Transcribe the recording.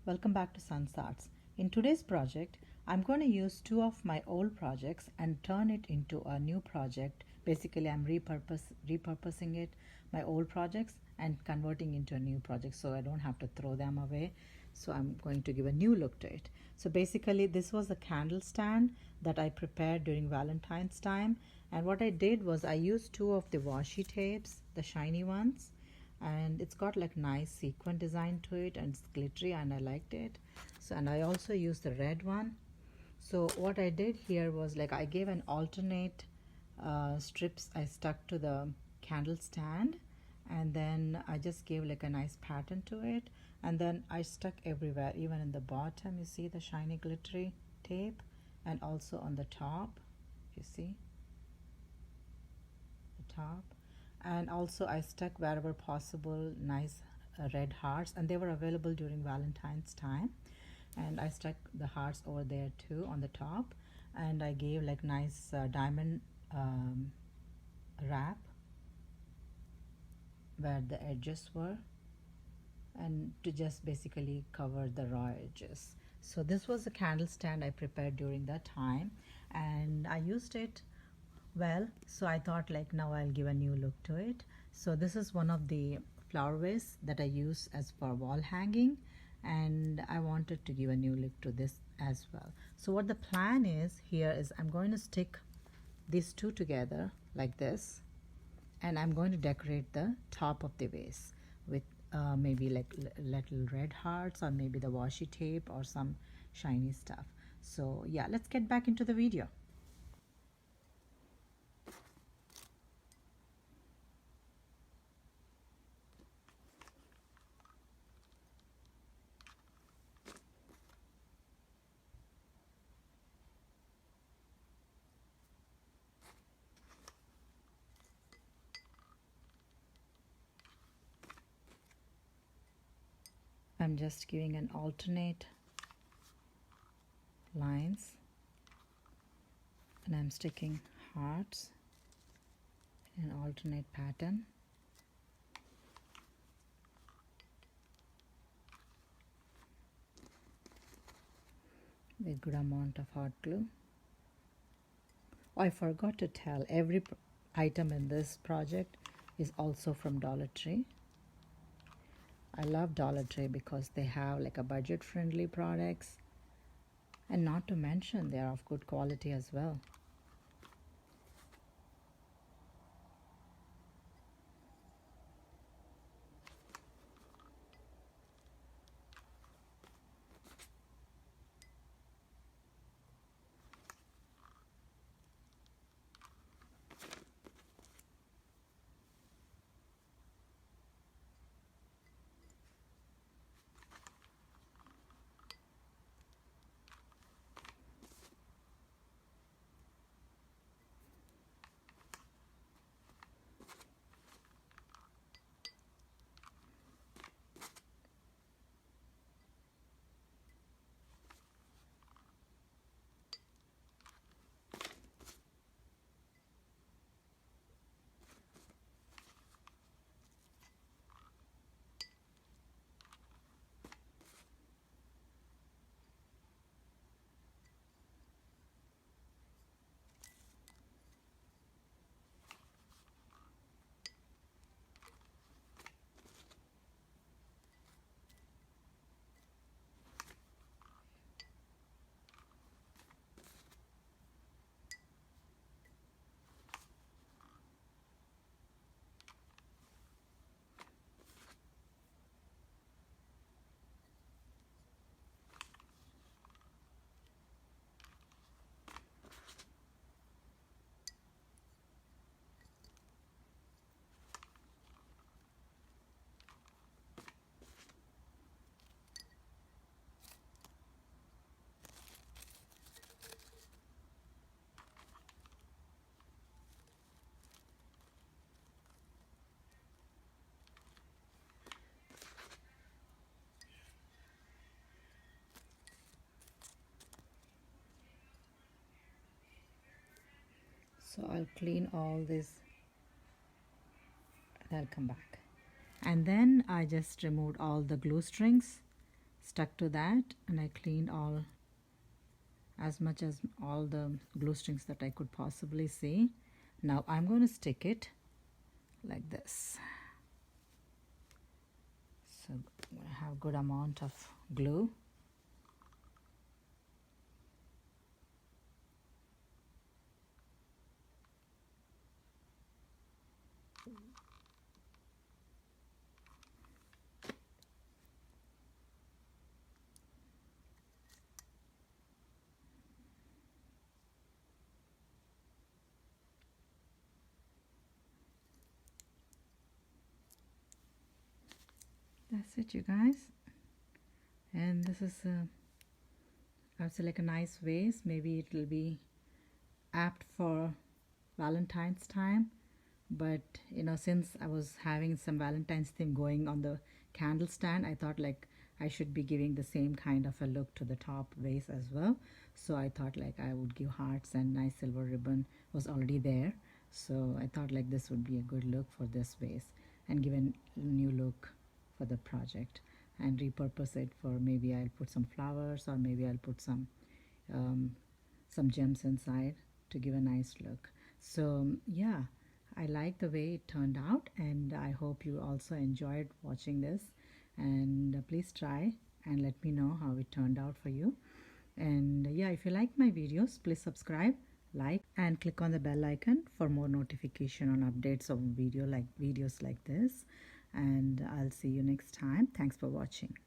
Welcome back to Sun's Arts. In today's project, I'm going to use two of my old projects and turn it into a new project. Basically, I'm repurposing it, my old projects, and converting into a new project so I don't have to throw them away. So I'm going to give a new look to it. So basically, this was a candle stand that I prepared during Valentine's time. And what I did was I used two of the washi tapes, the shiny ones, and it's got like nice sequin design to it and it's glittery and I liked it. So, and I also used the red one. So what I did here was like I gave an alternate strips I stuck to the candle stand, and then I just gave like a nice pattern to it, and then I stuck everywhere, even in the bottom you see the shiny glittery tape, and also on the top you see the top. And also I stuck wherever possible nice red hearts, and they were available during Valentine's time, and I stuck the hearts over there too on the top, and I gave like nice diamond wrap where the edges were, and to just basically cover the raw edges. So this was the candle stand I prepared during that time, and I used it well, so I thought like now I'll give a new look to it. So this is one of the flower vase that I use as for wall hanging, and I wanted to give a new look to this as well. So what the plan is here is I'm going to stick these two together like this, and I'm going to decorate the top of the vase with maybe like little red hearts, or maybe the washi tape or some shiny stuff. So yeah, let's get back into the video. I'm just giving an alternate lines, and I'm sticking hearts in an alternate pattern. With good amount of hot glue. Oh, I forgot to tell, every item in this project is also from Dollar Tree. I love Dollar Tree because they have like a budget friendly products, and not to mention they are of good quality as well. So I'll clean all this and I'll come back. And then I just removed all the glue strings stuck to that, and I cleaned as much as all the glue strings that I could possibly see. Now I'm going to stick it like this. So I have good amount of glue. That's it, you guys. And this is I would say like a nice vase. Maybe it will be apt for Valentine's time. But since I was having some Valentine's theme going on the candle stand, I thought like I should be giving the same kind of a look to the top vase as well. So I thought like I would give hearts, and nice silver ribbon was already there. So I thought like this would be a good look for this vase and give a new look for the project, and repurpose it for, maybe I'll put some flowers, or maybe I'll put some gems inside to give a nice look. So yeah, I like the way it turned out, and I hope you also enjoyed watching this. And please try and let me know how it turned out for you. And yeah, if you like my videos, please subscribe, like, and click on the bell icon for more notification on updates of videos like this. And I'll see you next time. Thanks for watching.